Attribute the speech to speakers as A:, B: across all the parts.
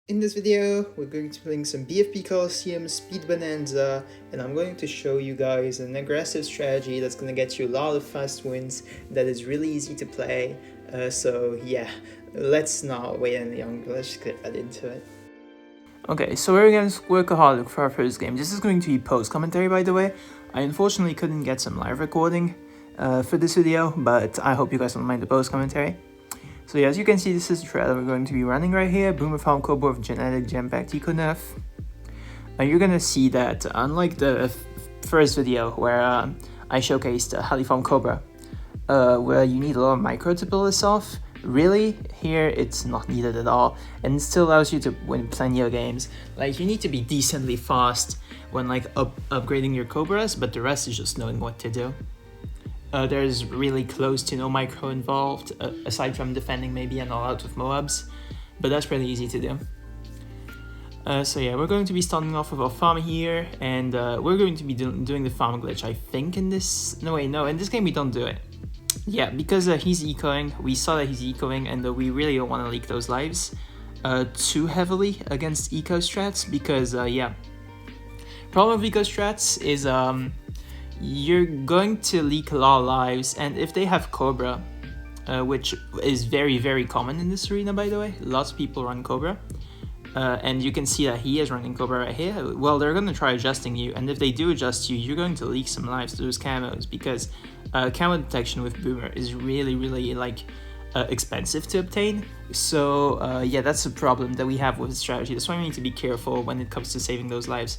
A: In this video, we're going to be playing some BFP Coliseum Speed Bonanza, and I'm going to show you guys an aggressive strategy that's going to get you a lot of fast wins that is really easy to play. So yeah, let's not wait any longer, let's just get right into it.
B: Okay, so we're against Workaholic for our first game. This is going to be post-commentary, by the way. I unfortunately couldn't get some live recording for this video, but I hope you guys don't mind the post-commentary. So yeah, as you can see, this is the thread we're going to be running right here. Boomer Farm Cobra with Genetic Gem-Packed Eco Nerf. You're gonna see that unlike the first video where I showcased Heli Farm Cobra, where you need a lot of micro to pull this off, really, here it's not needed at all, and it still allows you to win plenty of games. Like, you need to be decently fast when like upgrading your Cobras, but the rest is just knowing what to do. There's really close to no micro involved, aside from defending maybe an all-out with Moabs, but that's pretty easy to do. So yeah, we're going to be starting off with our farm here, and we're going to be doing the farm glitch, I think, in this... No, in this game we don't do it. Yeah, because he's ecoing, we saw that he's ecoing, and we really don't want to leak those lives too heavily against eco strats, because yeah, problem with eco strats is you're going to leak a lot of lives, and if they have Cobra, which is very, very common in this arena, by the way, lots of people run Cobra, and you can see that he is running Cobra right here, well, they're going to try adjusting you, and if they do adjust you, you're going to leak some lives to those camos, because camo detection with Boomer is really, really, like, expensive to obtain. So yeah, that's a problem that we have with the strategy. That's why we need to be careful when it comes to saving those lives.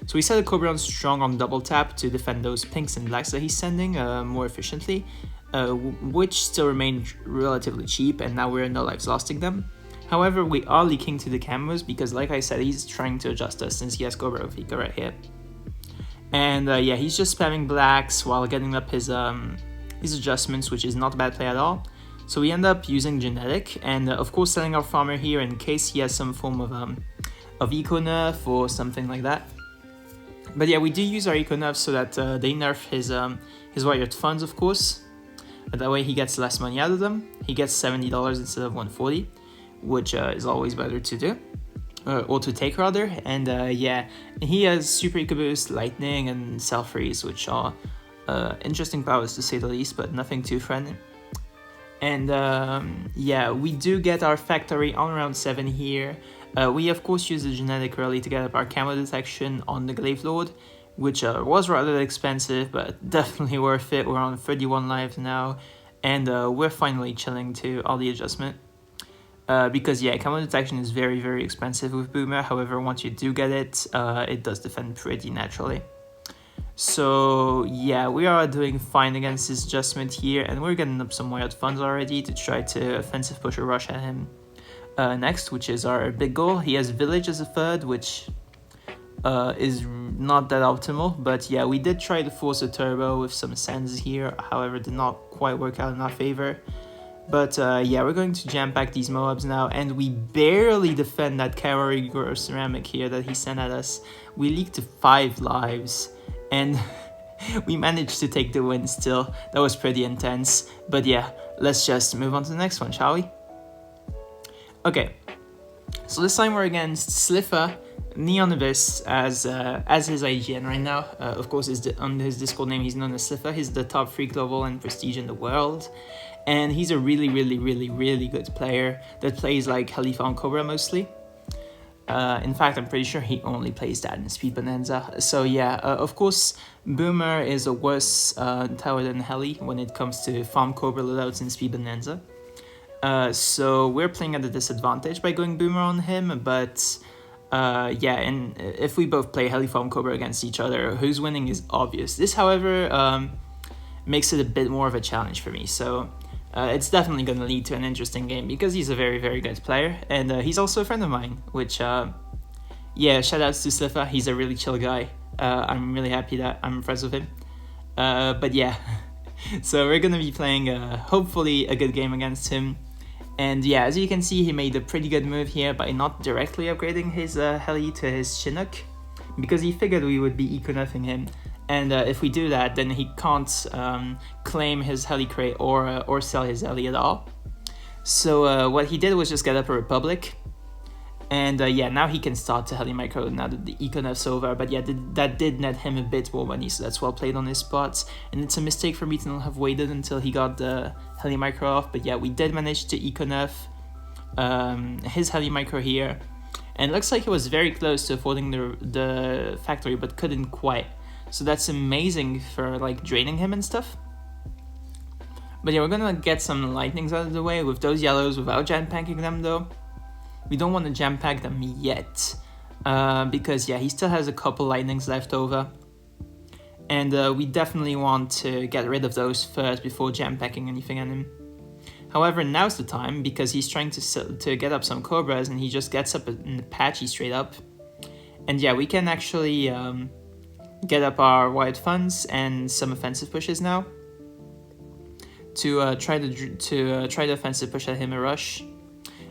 B: So we set a Cobra on strong on double tap to defend those pinks and blacks that he's sending more efficiently, which still remain relatively cheap, and now we're no lives losting them. However, we are leaking to the camos because, like I said, he's trying to adjust us since he has Cobra with Eco right here. And yeah, he's just spamming blacks while getting up his adjustments, which is not a bad play at all. So we end up using Genetic, and of course selling our farmer here in case he has some form of Eco Nerf or something like that. But yeah, we do use our Eco Nerf so that they nerf his wired funds, of course. That way he gets less money out of them. He gets $70 instead of $140, which is always better to do. Or to take, rather. And yeah, he has Super Eco Boost, Lightning, and Cell Freeze, which are interesting powers to say the least, but nothing too threatening. And yeah, we do get our factory on round 7 here. We of course use the Genetic early to get up our camo detection on the Glaive Lord, which was rather expensive, but definitely worth it. We're on 31 lives now, and we're finally chilling to all the adjustment. Because yeah, camo detection is very, very expensive with Boomer. However, once you do get it, it does defend pretty naturally. So yeah, we are doing fine against this adjustment here, and we're getting up some wild funds already to try to offensive push or rush at him next, which is our big goal. He has Village as a third, which is not that optimal, but yeah, we did try to force a turbo with some sends here, however did not quite work out in our favor. But yeah, we're going to jam pack these Moabs now, and we barely defend that cavalry or ceramic here that he sent at us. We leaked to 5 lives, and we managed to take the win still. That was pretty intense. But yeah, let's just move on to the next one, shall we? Okay, so this time we're against Sliffer, Neon Abyss as his IGN right now. Of course, on his Discord name, he's known as Sliffer. He's the top free global and prestige in the world. And he's a really, really, really, really good player that plays like Heli Farm Cobra mostly. In fact, I'm pretty sure he only plays that in Speed Bonanza. So yeah, of course, Boomer is a worse tower than Heli when it comes to Farm Cobra loadouts in Speed Bonanza. So we're playing at a disadvantage by going Boomer on him, but yeah, and if we both play Heli Farm Cobra against each other, who's winning is obvious. This, however, makes it a bit more of a challenge for me, so it's definitely going to lead to an interesting game because he's a very, very good player, and he's also a friend of mine, which, yeah, shoutouts to Sliffer. He's a really chill guy. I'm really happy that I'm friends with him. But yeah, so we're going to be playing, hopefully, a good game against him. And yeah, as you can see, he made a pretty good move here by not directly upgrading his Heli to his Chinook, because he figured we would be eco-nerfing him. And if we do that, then he can't claim his Heli crate or sell his Heli at all. So what he did was just get up a Republic, And yeah, now he can start to heli micro now that the eco nerf's over. But yeah, that did net him a bit more money, so that's well played on his part. And it's a mistake for me to not have waited until he got the heli micro off. But yeah, we did manage to eco nerf his heli micro here. And it looks like he was very close to affording the factory, but couldn't quite. So that's amazing for like draining him and stuff. But yeah, we're gonna get some lightnings out of the way with those yellows without jam packing them though. We don't want to jam pack them yet, because yeah, he still has a couple lightnings left over. And we definitely want to get rid of those first before jam packing anything on him. However, now's the time because he's trying to get up some cobras and he just gets up an Apache straight up. And yeah, we can actually get up our wide funds and some offensive pushes now to try the offensive push at him a rush.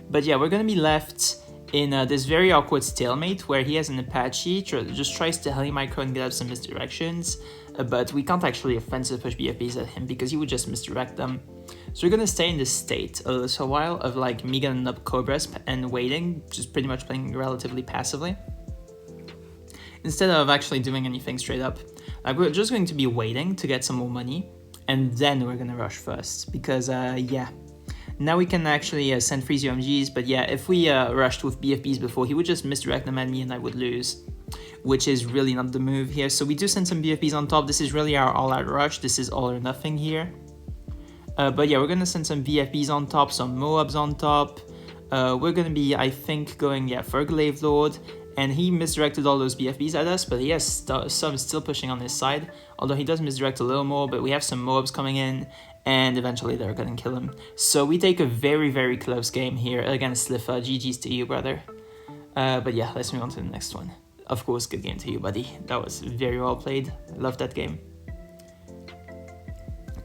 B: But yeah, we're gonna be left in this very awkward stalemate where he has an Apache, just tries to heli micro and get up some misdirections, but we can't actually offensive push BFBs at him because he would just misdirect them. So we're gonna stay in this state a little while of like me getting up cobras and waiting, just pretty much playing relatively passively, instead of actually doing anything straight up. Like we're just going to be waiting to get some more money, and then we're gonna rush first because yeah. Now we can actually send freeze UMGs, but yeah, if we rushed with BFBs before, he would just misdirect them at me and I would lose, which is really not the move here. So we do send some BFBs on top. This is really our all-out rush. This is all or nothing here. But yeah, we're going to send some BFBs on top, some Moabs on top. We're going to be, I think, going for a Glaive Lord. And he misdirected all those BFBs at us, but he has some still pushing on his side. Although he does misdirect a little more, but we have some Moabs coming in, and eventually they're gonna kill him. So we take a very, very close game here against Slifa. GG's to you, brother. But yeah, let's move on to the next one. Of course, good game to you, buddy. That was very well played. I love that game.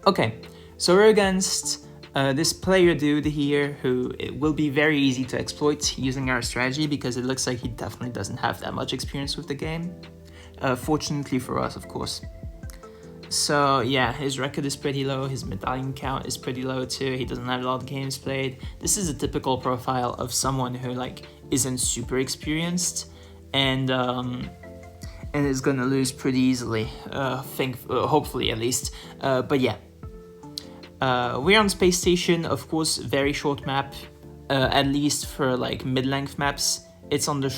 B: Okay, so we're against this player dude here who it will be very easy to exploit using our strategy because it looks like he definitely doesn't have that much experience with the game. Fortunately for us, of course. So yeah, his record is pretty low, his medallion count is pretty low too, he doesn't have a lot of games played. This is a typical profile of someone who like isn't super experienced and is gonna lose pretty easily, hopefully at least. But yeah. We're on Space Station, of course, very short map, at least for like mid-length maps. It's on the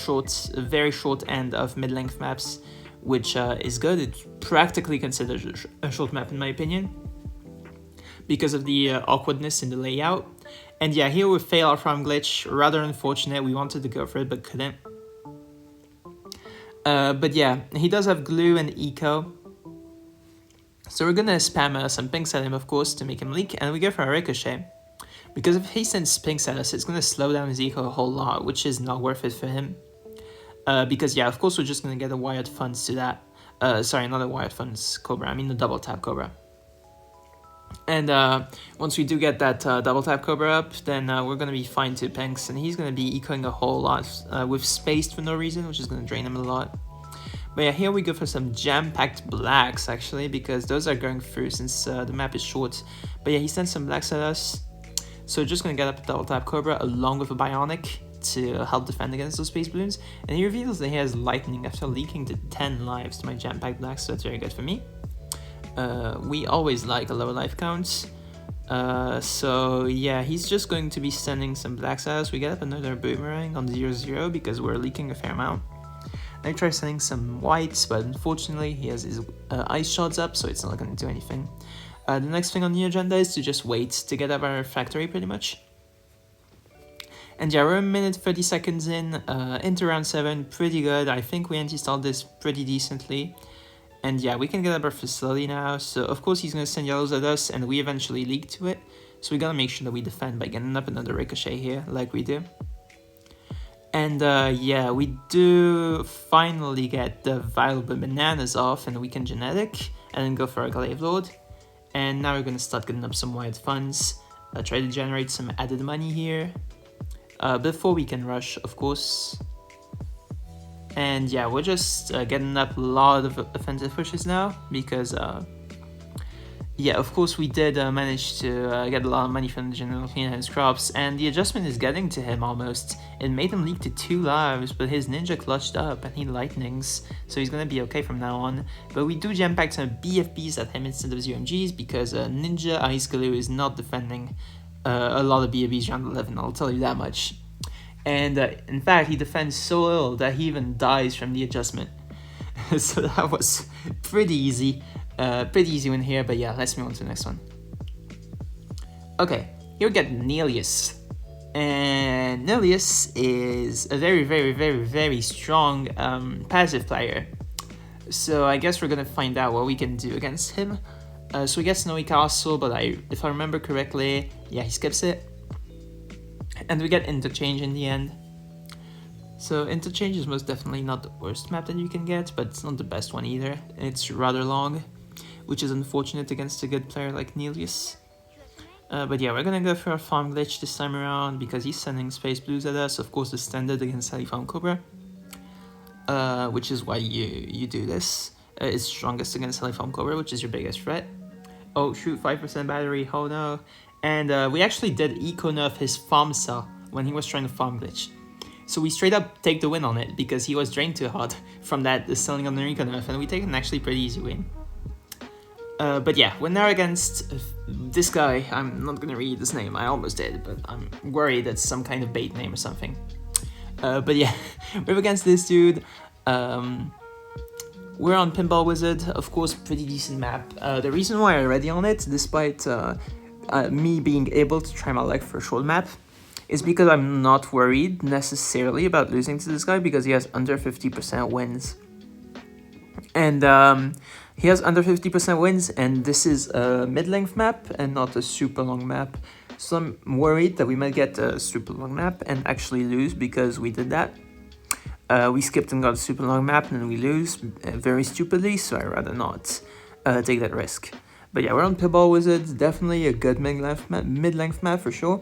B: very short end of mid-length maps, which is good. It's practically considered a short map in my opinion, because of the awkwardness in the layout. And yeah, here we fail our farm glitch, rather unfortunate. We wanted to go for it, but couldn't. But yeah, he does have glue and eco. So we're gonna spam some pinks at him, of course, to make him leak, and we go for a ricochet. Because if he sends pinks at us, it's gonna slow down his eco a whole lot, which is not worth it for him. Because yeah, of course we're just gonna get a wired funds to that. Sorry, not a wired funds cobra, I mean the double tap cobra. And once we do get that double tap cobra up, then we're gonna be fine to pinks, and he's gonna be ecoing a whole lot with spaced for no reason, which is gonna drain him a lot. But yeah, here we go for some jam-packed blacks, actually, because those are going through since the map is short. But yeah, he sends some blacks at us. So we're just going to get up a double tap cobra along with a bionic to help defend against those space balloons. And he reveals that he has lightning after leaking to 10 lives to my jam-packed blacks, so that's very good for me. We always like a lower life count. So yeah, he's just going to be sending some blacks at us. We get up another boomerang on 0-0 because we're leaking a fair amount. I try sending some whites, but unfortunately he has his ice shards up, so it's not going to do anything. The next thing on the agenda is to just wait to get up our factory, pretty much. And yeah, we're a minute 30 seconds in, into round 7, pretty good. I think we anti-stalled this pretty decently. And yeah, we can get up our facility now, so of course he's going to send yellows at us, and we eventually leak to it. So we gotta make sure that we defend by getting up another ricochet here, like we do. And yeah, we do finally get the viable bananas off, and we can genetic, and then go for a Glaive Lord. And now we're gonna start getting up some wild funds, try to generate some added money here, before we can rush, of course. And yeah, we're just getting up a lot of offensive pushes now, because yeah, of course we did manage to get a lot of money from the general clean his crops, and the adjustment is getting to him almost. It made him leak to 2 lives, but his ninja clutched up and he lightnings, so he's gonna be okay from now on. But we do jam pack some BFBs at him instead of ZMGs because Ninja Ice Glue is not defending a lot of BFBs round 11, I'll tell you that much. And in fact, he defends so ill that he even dies from the adjustment. So that was pretty easy. Pretty easy win here, but yeah, let's move on to the next one. Okay, here we get Nelius. And Nelius is a very strong passive player. So I guess we're gonna find out what we can do against him. So we get Snowy Castle, but if I remember correctly, yeah, he skips it. And we get Interchange in the end. So Interchange is most definitely not the worst map that you can get, but it's not the best one either. It's rather long, which is unfortunate against a good player like Nelius. But yeah, we're gonna go for a farm glitch this time around because he's sending Space Blues at us. Of course, the standard against Sally-Farm Cobra, which is why you do this. It's strongest against Sally-Farm Cobra, which is your biggest threat. Oh shoot, 5% battery, oh no. And we actually did eco-nerf his farm cell when he was trying to farm glitch. So we straight up take the win on it because he was drained too hard from that selling on the eco-nerf, and we take an actually pretty easy win. But yeah, we're now against this guy. I'm not gonna read his name, I almost did, but I'm worried it's some kind of bait name or something. But yeah, we're against this dude. We're on Pinball Wizard, of course, pretty decent map. The reason why I'm ready on it, despite me being able to try my luck for a short map, is because I'm not worried necessarily about losing to this guy because he has under 50% wins. And he has under 50% wins, and this is a mid-length map and not a super long map. So I'm worried that we might get a super long map and actually lose because we did that. We skipped and got a super long map and then we lose very stupidly, so I'd rather not take that risk. But yeah, we're on Pinball Wizard, definitely a good mid-length map for sure.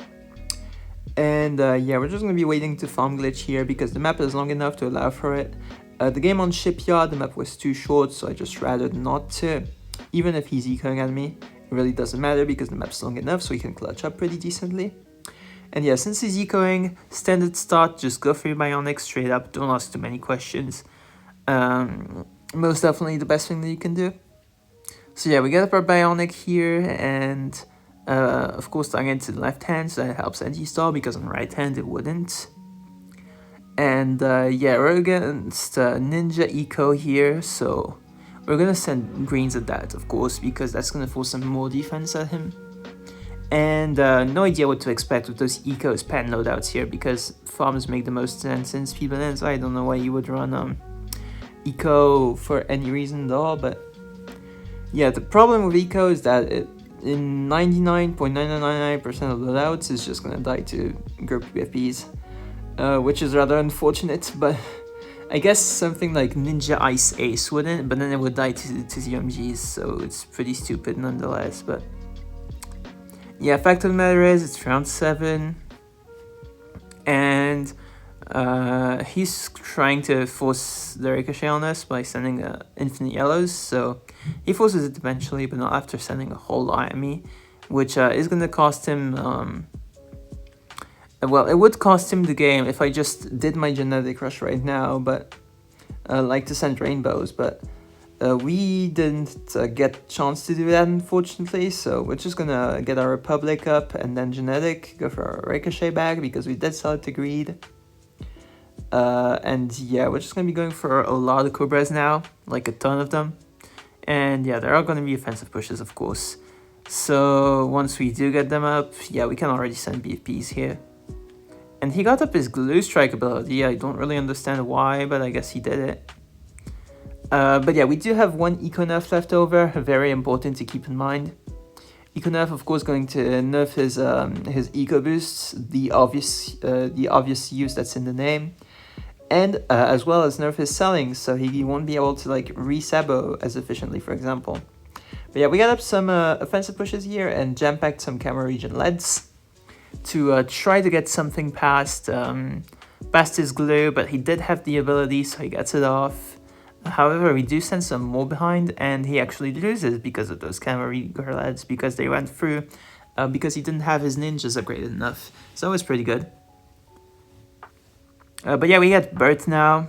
B: And yeah, we're just going to be waiting to farm glitch here because the map is long enough to allow for it. The game on Shipyard, the map was too short, so I just rather not to. Even if he's ecoing at me, it really doesn't matter because the map's long enough so he can clutch up pretty decently. And yeah, since he's ecoing, standard start, just go for your Bionic straight up, don't ask too many questions. Most definitely the best thing that you can do. So yeah, we get up our Bionic here, and of course target to the left hand, so that helps anti-stall because on the right hand it wouldn't. And yeah, we're against Ninja Eco here, so we're gonna send greens at that, of course, because that's gonna force some more defense at him. And no idea what to expect with those Eco's pen loadouts here, because farms make the most sense in Speed Bananas. I don't know why you would run Eco for any reason at all, but yeah, the problem with Eco is that it, in 99.999% of loadouts, is just gonna die to group BFBs. Which is rather unfortunate, but I guess something like Ninja Ice Ace wouldn't, but then it would die to ZMGs, so it's pretty stupid nonetheless. But yeah, fact of the matter is, it's round 7, and he's trying to force the ricochet on us by sending infinite yellows, so he forces it eventually, but not after sending a whole lot at me, which is going to cost him... well, it would cost him the game if I just did my genetic rush right now, but like to send rainbows, but we didn't get a chance to do that, unfortunately, so we're just gonna get our Republic up and then genetic, go for our ricochet bag because we did sell it to greed. And yeah, we're just gonna be going for a lot of Cobras now, like a ton of them. And yeah, there are gonna be offensive pushes, of course. So once we do get them up, yeah, we can already send BFPs here. And he got up his glue strike ability. I don't really understand why, but I guess he did it. But yeah, we do have one Eco nerf left over, very important to keep in mind. Eco nerf, of course, going to nerf his Eco boosts, the obvious use that's in the name, and as well as nerf his selling, so he won't be able to like re-sabo as efficiently, for example. But yeah, we got up some offensive pushes here and jam-packed some Camo Region leads to try to get something past his glue, but he did have the ability, so he gets it off. However, we do send some more behind, and he actually loses because of those cavalry lads, because they went through, because he didn't have his ninjas upgraded enough. So it was pretty good. But yeah, we get Bert now.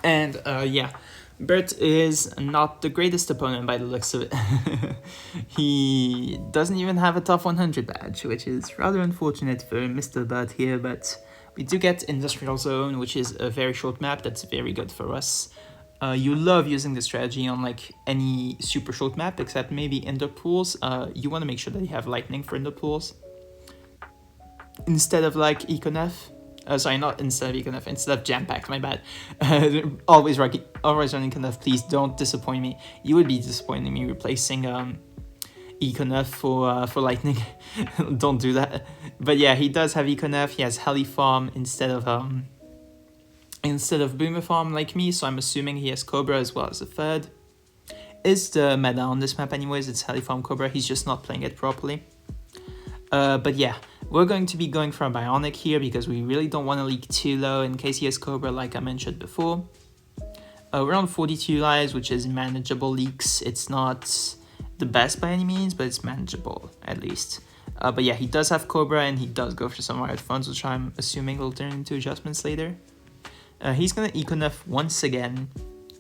B: And yeah, Bert is not the greatest opponent by the looks of it. He doesn't even have a top 100 badge, which is rather unfortunate for Mr. Bert here, but we do get Industrial Zone, which is a very short map that's very good for us. You love using the strategy on like any super short map, except maybe indoor pools. You want to make sure that you have lightning for indoor pools instead of like Econef. Sorry, not instead of Econef, instead of Jam-Packed, my bad. Always running Econef, please don't disappoint me. You would be disappointing me replacing Econef for Lightning. Don't do that. But yeah, he does have Econef, he has Heli Farm instead of Boomer Farm like me, so I'm assuming he has Cobra as well as a third. Is the meta on this map anyways, it's Heli Farm Cobra, he's just not playing it properly. But yeah, we're going to be going for a Bionic here because we really don't want to leak too low in case he has Cobra like I mentioned before. We're on 42 lives, which is manageable leaks. It's not the best by any means, but it's manageable at least. But yeah, he does have Cobra and he does go for some wired funds, which I'm assuming will turn into adjustments later. He's going to Econef once again,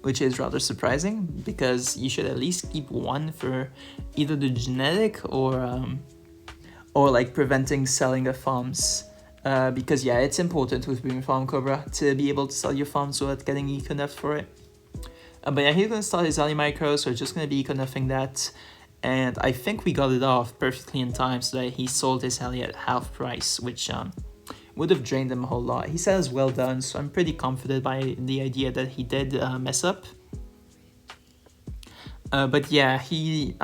B: which is rather surprising because you should at least keep one for either the genetic or like preventing selling of farms, because yeah, it's important with Boomer Farm Cobra to be able to sell your farms without getting Econef for it. But yeah, he's gonna start his Ali Micro, so we're just gonna be Econefing that, and I think we got it off perfectly in time so that he sold his Ali at half price, which would have drained him a whole lot. He says well done, so I'm pretty confident by the idea that he did mess up. But yeah, he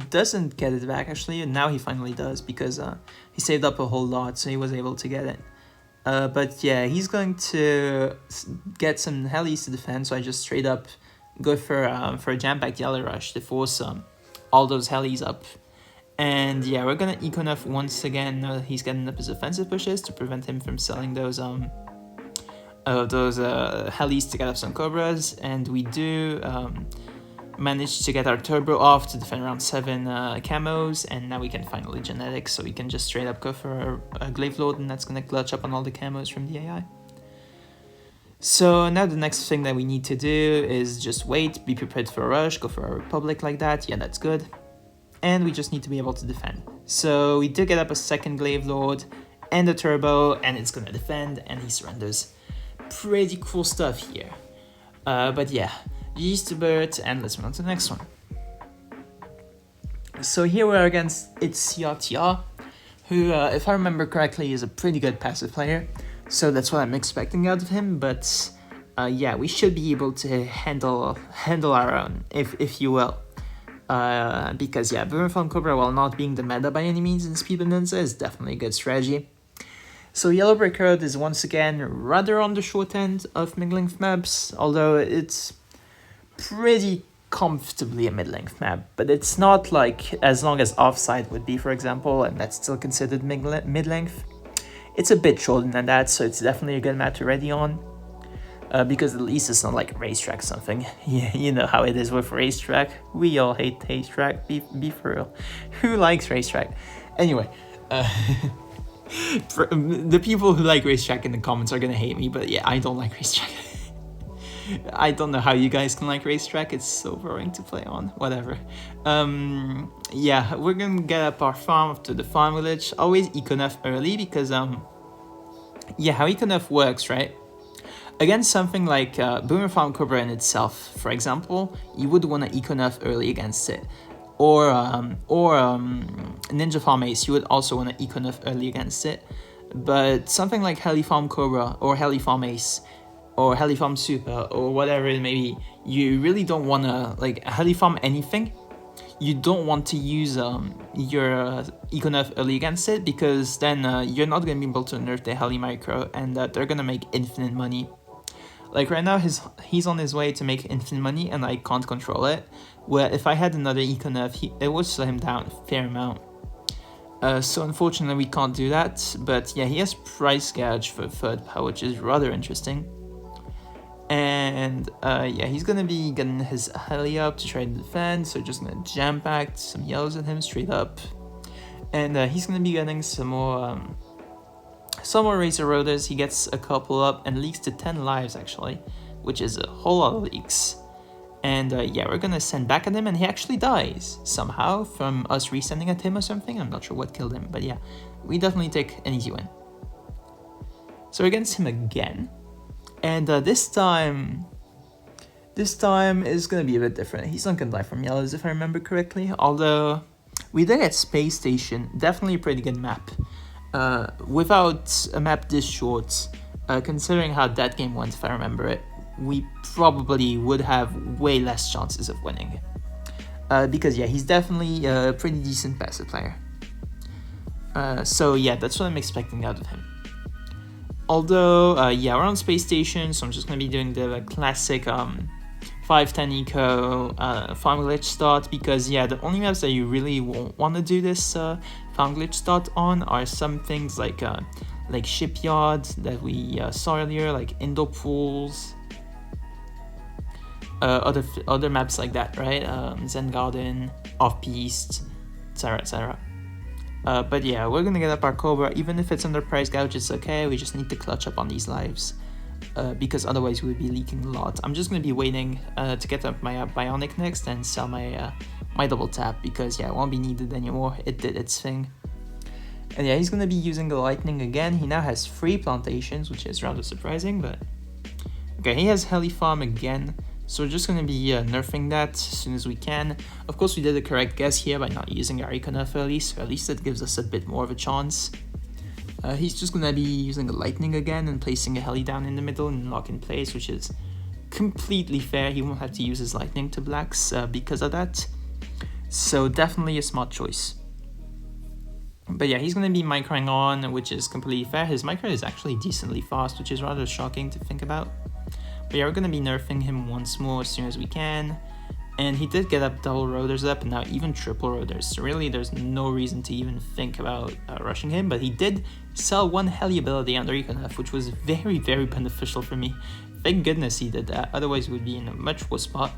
B: doesn't get it back actually, and now he finally does because he saved up a whole lot, so he was able to get it. But yeah, he's going to get some helis to defend, so I just straight up go for a jam-packed Yellow Rush to force all those helis up. And yeah, we're gonna Econef once again now that he's getting up his offensive pushes to prevent him from selling those helis to get up some Cobras, and we do managed to get our turbo off to defend around 7 camos, and now we can finally genetics, so we can just straight up go for a glaive load, and that's gonna clutch up on all the camos from the AI. So now the next thing that we need to do is just wait, be prepared for a rush, go for a Republic like that, yeah, that's good. And we just need to be able to defend. So we did get up a second glaive lord and a turbo, and it's gonna defend, and he surrenders. Pretty cool stuff here. But yeah, GG's to Bert, and let's move on to the next one. So here we are against It's CRTR, who, if I remember correctly, is a pretty good passive player. So that's what I'm expecting out of him, but yeah, we should be able to handle our own, if you will. Because yeah, Boomer Farm Cobra, while not being the meta by any means in Speed Bonanza, is definitely a good strategy. So Yellow Brick Road is once again rather on the short end of mid-length maps, although it's pretty comfortably a mid-length map, but it's not like as long as Offside would be, for example, and that's still considered mid-length. It's a bit shorter than that, so it's definitely a good map to ready on, because at least it's not like Racetrack or something. Yeah, you know how it is with Racetrack. We all hate Racetrack, be for real. Who likes Racetrack? Anyway, the people who like Racetrack in the comments are gonna hate me, but yeah, I don't like Racetrack. I don't know how you guys can like Racetrack, it's so boring to play on, whatever. Yeah, we're gonna get up our farm to the farm village, always Econef early because, yeah, how Econef works, right? Against something like Boomer Farm Cobra in itself, for example, you would want to Econef early against it. Or Ninja Farm Ace, you would also want to Econef early against it. But something like Heli Farm Cobra or Heli Farm Ace, or Heli Farm Super, or whatever it may be, you really don't want to, like, Heli Farm anything, you don't want to use your Econef early against it, because then you're not going to be able to nerf the Heli Micro, and they're going to make infinite money. Like right now, he's on his way to make infinite money, and I can't control it, where if I had another Econef, it would slow him down a fair amount. So unfortunately we can't do that, but yeah, he has price gauge for third power, which is rather interesting. And yeah, he's gonna be getting his heli up to try to defend, so just gonna jam pack some yellows at him straight up. And he's gonna be getting some more Razor Rotors. He gets a couple up and leaks to 10 lives actually, which is a whole lot of leaks. And yeah, we're gonna send back at him, and he actually dies somehow from us resending at him or something. I'm not sure what killed him, but yeah, we definitely take an easy win. So we're against him again. And this time is gonna be a bit different. He's not gonna die from yellows if I remember correctly, although we did get Space Station, definitely a pretty good map. Without a map this short, considering how that game went, if I remember it, we probably would have way less chances of winning. Because yeah, he's definitely a pretty decent passive player. So yeah, that's what I'm expecting out of him. Although, yeah, we're on Space Station, so I'm just going to be doing the classic 510 eco farm glitch start, because yeah, the only maps that you really won't want to do this farm glitch start on are some things like Shipyard that we saw earlier, like indoor pools, other maps like that, right? Zen Garden, Off-Piste, etc, etc. But yeah, we're gonna get up our Cobra, even if it's under price gouge, it's okay, we just need to clutch up on these lives, because otherwise we would be leaking a lot. I'm just gonna be waiting to get up my Bionic next and sell my my double tap, because yeah, it won't be needed anymore, it did its thing. And yeah, he's gonna be using the lightning again. He now has 3 plantations, which is rather surprising, but okay, he has heli farm again. So we're just going to be nerfing that as soon as we can. Of course, we did the correct guess here by not using our Eco Nerf early, so at least that gives us a bit more of a chance. He's just going to be using a lightning again and placing a heli down in the middle and lock in place, which is completely fair. He won't have to use his lightning to blacks because of that. So definitely a smart choice. But yeah, he's going to be microing on, which is completely fair. His micro is actually decently fast, which is rather shocking to think about. But yeah, we're going to be nerfing him once more as soon as we can. And he did get up double rotors up, and now even triple rotors. So really, there's no reason to even think about rushing him. But he did sell 1 heli ability under Eco Nerf, which was very, very beneficial for me. Thank goodness he did that. Otherwise, we would be in a much worse spot.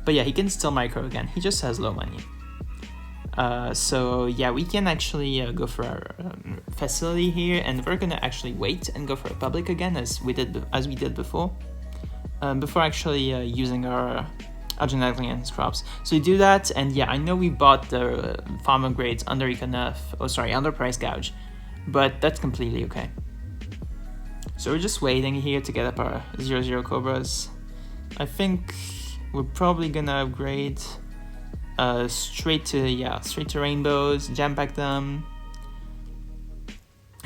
B: But yeah, he can still micro again. He just has low money. So yeah, we can actually go for our facility here, and we're gonna actually wait and go for a public again, as we did before actually using our genetically enhanced crops. So we do that, and yeah, I know we bought the farm upgrades under Eco Nerf, under price gouge, but that's completely okay. So we're just waiting here to get up our 0-0 Cobras. I think we're probably gonna upgrade straight to rainbows, jam pack them.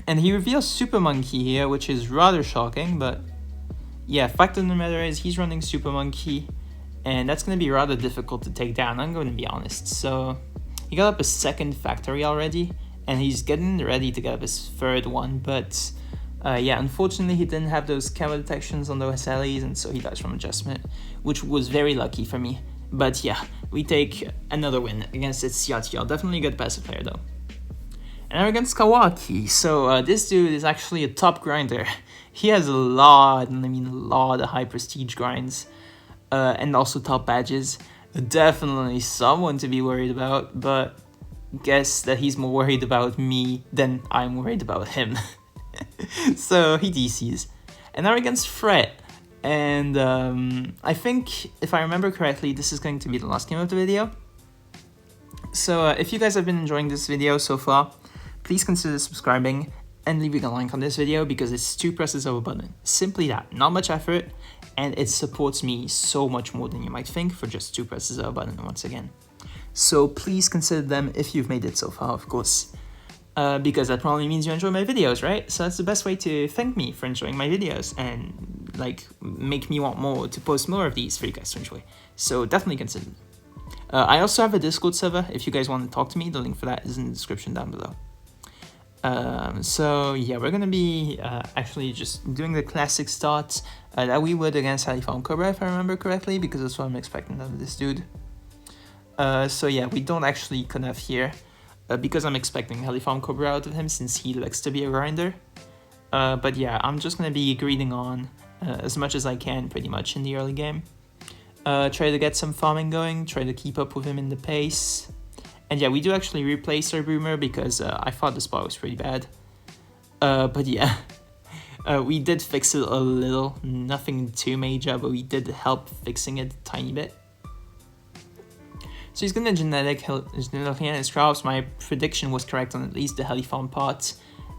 B: And he reveals Super Monkey here, which is rather shocking, but yeah, fact of the matter is he's running Super Monkey, and that's going to be rather difficult to take down, I'm going to be honest. So he got up a 2nd factory already, and he's getting ready to get up his 3rd one, but yeah, unfortunately he didn't have those camo detections on those helis, and so he dies from adjustment, which was very lucky for me. But yeah, we take another win against its CRTL. Definitely a good passive player though. And we're against Kawaki. So this dude is actually a top grinder. He has a lot of high prestige grinds. And also top badges. Definitely someone to be worried about, but guess that he's more worried about me than I'm worried about him. So he DCs. And now we're against Fred. And I think, if I remember correctly, this is going to be the last game of the video. So if you guys have been enjoying this video so far, please consider subscribing and leaving a like on this video, because it's 2 presses of a button. Simply that, not much effort, and it supports me so much more than you might think for just 2 presses of a button once again. So please consider them if you've made it so far, of course. Because that probably means you enjoy my videos, right? So that's the best way to thank me for enjoying my videos and like make me want more to post more of these for you guys to enjoy. So definitely consider them. I also have a Discord server if you guys want to talk to me. The link for that is in the description down below. So yeah, we're gonna be actually just doing the classic start that we would against Halifarm Cobra, if I remember correctly, because that's what I'm expecting out of this dude. So yeah, we don't actually connect here. Because I'm expecting Halifarm Cobra out of him, since he likes to be a grinder. But yeah, I'm just gonna be greeting on as much as I can pretty much in the early game. Try to get some farming going, try to keep up with him in the pace. And yeah, we do actually replace our boomer because I thought the spot was pretty bad. But yeah, we did fix it a little, nothing too major, but we did help fixing it a tiny bit. So he's gonna genetically his crops. My prediction was correct on at least the heli farm part.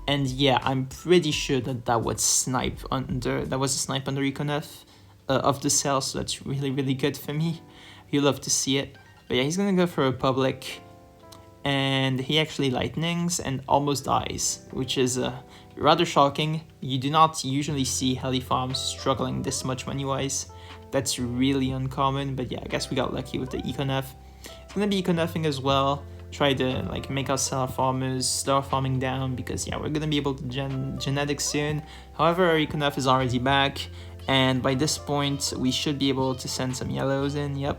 B: And yeah, I'm pretty sure that was a snipe under Econef of the cell, so that's really, really good for me. You love to see it. But yeah, he's gonna go for a public. And he actually lightnings and almost dies, which is rather shocking. You do not usually see heli farms struggling this much money-wise. That's really uncommon, but yeah, I guess we got lucky with the Econef. It's gonna be Econefing as well. Try to like make our cell farmers start farming down because yeah, we're gonna be able to genetic soon. However, our Econef is already back, and by this point, we should be able to send some yellows in, yep.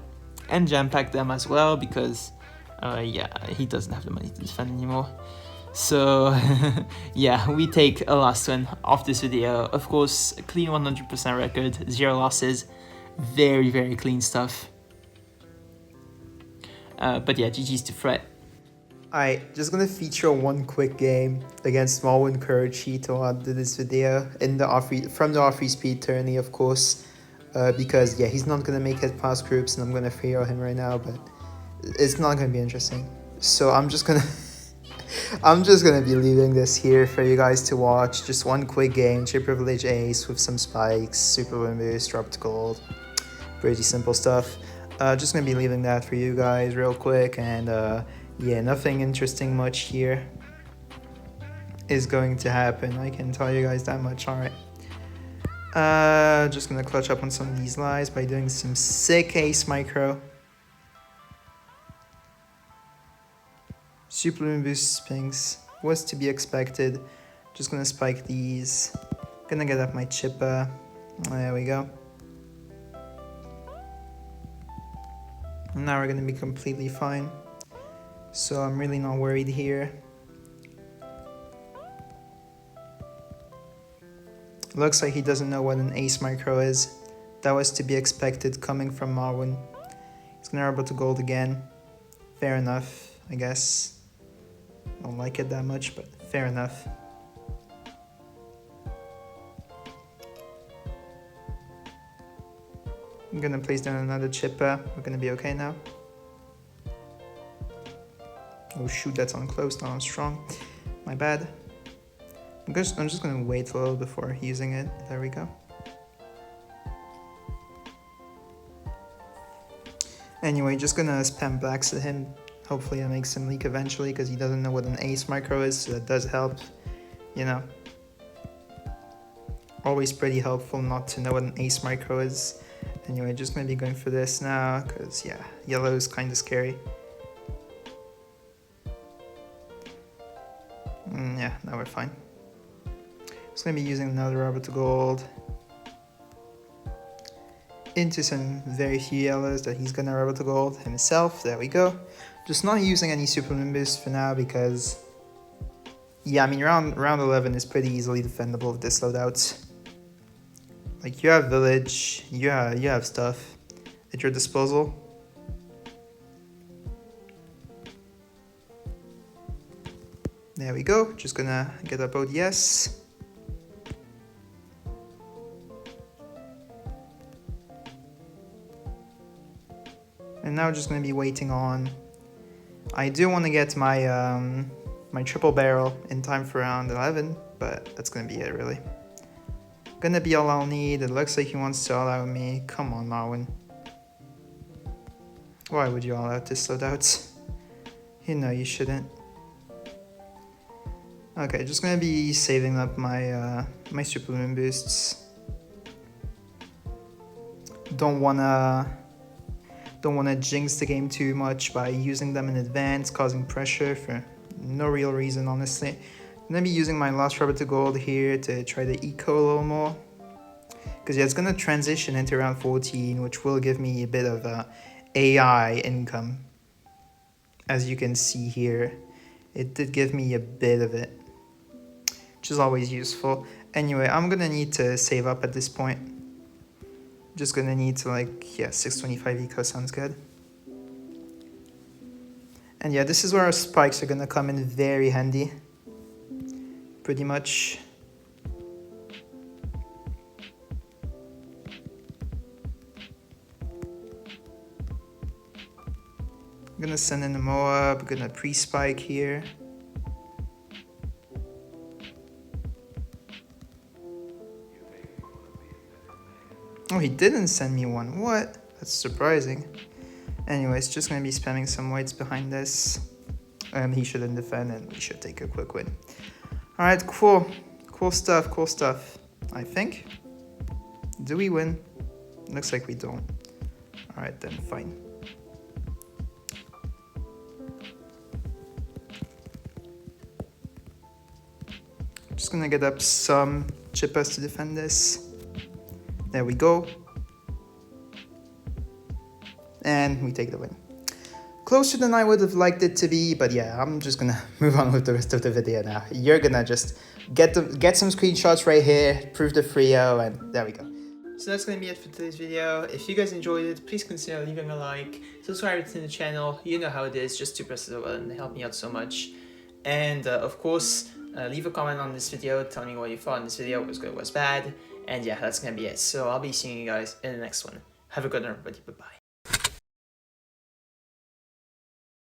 B: And jam pack them as well because yeah, he doesn't have the money to defend anymore. So yeah, we take a last win off this video. Of course, a clean 100% record, 0 losses, very, very clean stuff. But yeah, GG's to Fret.
A: Alright, just gonna feature one quick game against Marwin Kurochi to add to this video in the from the off-free speed tourney, of course, because yeah, he's not gonna make it past groups, and I'm gonna free him right now, but it's not gonna be interesting. So I'm just gonna be leaving this here for you guys to watch. Just one quick game, chip privilege ace with some spikes, super win boost, drop to gold, pretty simple stuff. Just gonna be leaving that for you guys real quick, and yeah, nothing interesting much here is going to happen, I can tell you guys that much. Alright, just gonna clutch up on some of these lies by doing some sick ace micro. Super win boost spinks was to be expected. Just gonna spike these, gonna get up my chipper. There we go. Now we're gonna be completely fine, so I'm really not worried here. Looks like he doesn't know what an ace micro is. That was to be expected coming from Marwin. He's gonna rebel to gold again. Fair enough, I guess. Don't like it that much, but fair enough. I'm gonna place down another chipper. We're gonna be okay now. Oh shoot, that's on close, not on strong. My bad. I'm just gonna wait a little before using it. There we go. Anyway, just gonna spam blacks at him. Hopefully that makes him leak eventually, because he doesn't know what an ace micro is, so that does help, you know. Always pretty helpful not to know what an ace micro is. Anyway, just gonna be going for this now, because yeah, yellow is kind of scary. Yeah, now we're fine. Just gonna be using another rubber to gold into some very few yellows that he's gonna rubber to gold himself. There we go. Just not using any super nimbus for now because yeah, I mean round 11 is pretty easily defendable with this loadout. Like you have village, you have stuff at your disposal. There we go. Just gonna get up ODS. And now just gonna be waiting on. I do want to get my my triple barrel in time for round 11, but that's gonna be it really. Gonna be all I'll need. It looks like he wants to all out me. Come on, Marwin. Why would you all out this loadout? You know you shouldn't. Okay, just gonna be saving up my my super moon boosts. Don't wanna jinx the game too much by using them in advance, causing pressure for no real reason, honestly. I'm gonna be using my last rubber to gold here to try to eco a little more. Because yeah, it's gonna transition into round 14, which will give me a bit of AI income. As you can see here, it did give me a bit of it. which is always useful. Anyway, I'm gonna need to save up at this point. Just gonna need to, like, yeah, 625 eco sounds good. And yeah, this is where our spikes are gonna come in very handy. Pretty much. I'm gonna send in the Moab, I'm gonna pre-spike here. Oh, he didn't send me one. What? That's surprising. Anyways, just gonna be spamming some whites behind this. He shouldn't defend and we should take a quick win. Alright, cool. Cool stuff, cool stuff. I think. Do we win? Looks like we don't. Alright then, fine. Just gonna get up some chippas to defend this. There we go. And we take the win. Closer than I would have liked it to be, but yeah, I'm just gonna move on with the rest of the video now. You're gonna just get some screenshots right here, prove the Frio, and there we go. So that's gonna be it for today's video. If you guys enjoyed it, please consider leaving a like, subscribe to the channel. You know how it is, just to press the button, it helped me out so much. And of course, leave a comment on this video, tell me what you thought in this video, what's good, what's bad. And yeah, that's gonna be it. So I'll be seeing you guys in the next one. Have a good one, everybody. Bye-bye.